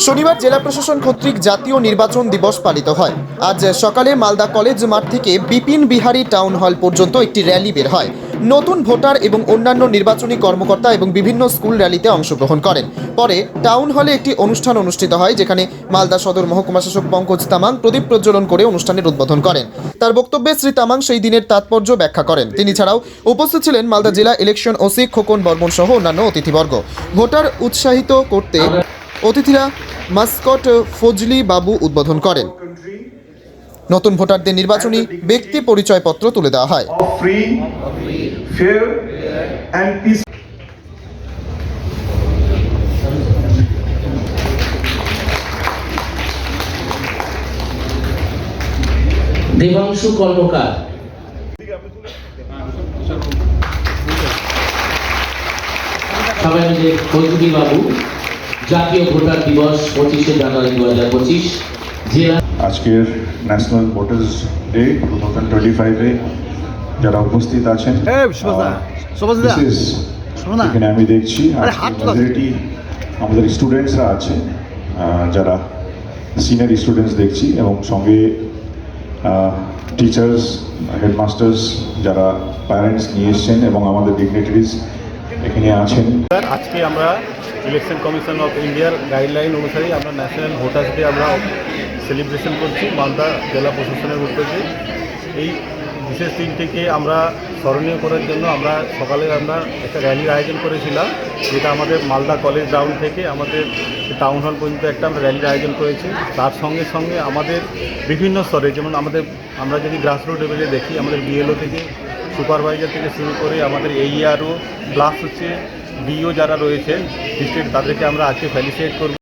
শনিবার জেলা প্রশাসন কর্তৃক জাতীয় নির্বাচন দিবস পালিত হয়। আজ সকালে মালদা কলেজ মাঠ থেকে বিপিন বিহারী টাউন হল পর্যন্ত একটি র্যালি বের হয়। নতুন ভোটার এবং অন্যান্য নির্বাচনী কর্মকর্তা এবং বিভিন্ন স্কুল র্যালিতে অংশগ্রহণ করেন। পরে টাউন হলে একটি অনুষ্ঠান অনুষ্ঠিত হয়, যেখানে মালদা সদর মহকুমা শাসক পঙ্কজ তামাং প্রদীপ প্রজ্বলন করে অনুষ্ঠানের উদ্বোধন করেন। তার বক্তব্যে শ্রী তামাং সেই দিনের তাৎপর্য ব্যাখ্যা করেন। তিনি ছাড়াও উপস্থিত ছিলেন মালদা জেলা ইলেকশন ওসি খোকন বর্মন সহ অন্যান্য অতিথিবর্গ। ভোটার উৎসাহিত করতে অতিথিরা মাস্কট ফজলি বাবু উদ্বোধন করেন। নতুন ভোটারদের নির্বাচনী ব্যক্তি পরিচয়পত্র তুলে দেওয়া হয়। দেবাংশু কর্মকার, সবাই মিলে ফজলি বাবু, জাতীয় ভোটার দিবস 25শে জানুয়ারি 2025 জেলা। আজকের ন্যাশনাল ভোটার্স ডে 2025-এ যারা উপস্থিত আছেন, এখানে আমি দেখছি মেজরিটি আমাদের স্টুডেন্টসরা আছে, যারা সিনিয়র স্টুডেন্টস দেখছি, এবং সঙ্গে টিচার্স, হেডমাস্টার্স, যারা প্যারেন্টস নিয়ে এসছেন, এবং আমাদের ডিগনিটারিজ এখানে আছেন। আজকে আমরা ইলেকশন কমিশন অফ ইন্ডিয়ার গাইডলাইন অনুসারে আমরা ন্যাশনাল ভোটার্স ডে আমরা সেলিব্রেশন করছি মালদা জেলা প্রশাসনের উদ্যোগে। এই বিশেষ দিনটিকে আমরা স্মরণীয় করার জন্য আমরা সকালে একটা র্যালির আয়োজন করেছিলাম, যেটা আমাদের মালদা কলেজ গ্রাউন্ড থেকে আমাদের টাউন হল পর্যন্ত একটা আমরা র্যালির আয়োজন করেছি। তার সঙ্গে সঙ্গে আমাদের বিভিন্ন স্তরে, যেমন আমরা যদি গ্রাসরুট লেভেলে দেখি, আমাদের বিএলও থেকে সুপারভাইজার থেকে শুরু করে আমাদের এইআরও প্লাস বিও যারা রয়েছে ডিস্ট্রিক্ট, তাদেরকে আমরা আজকে ফেলিসিয়েট করব।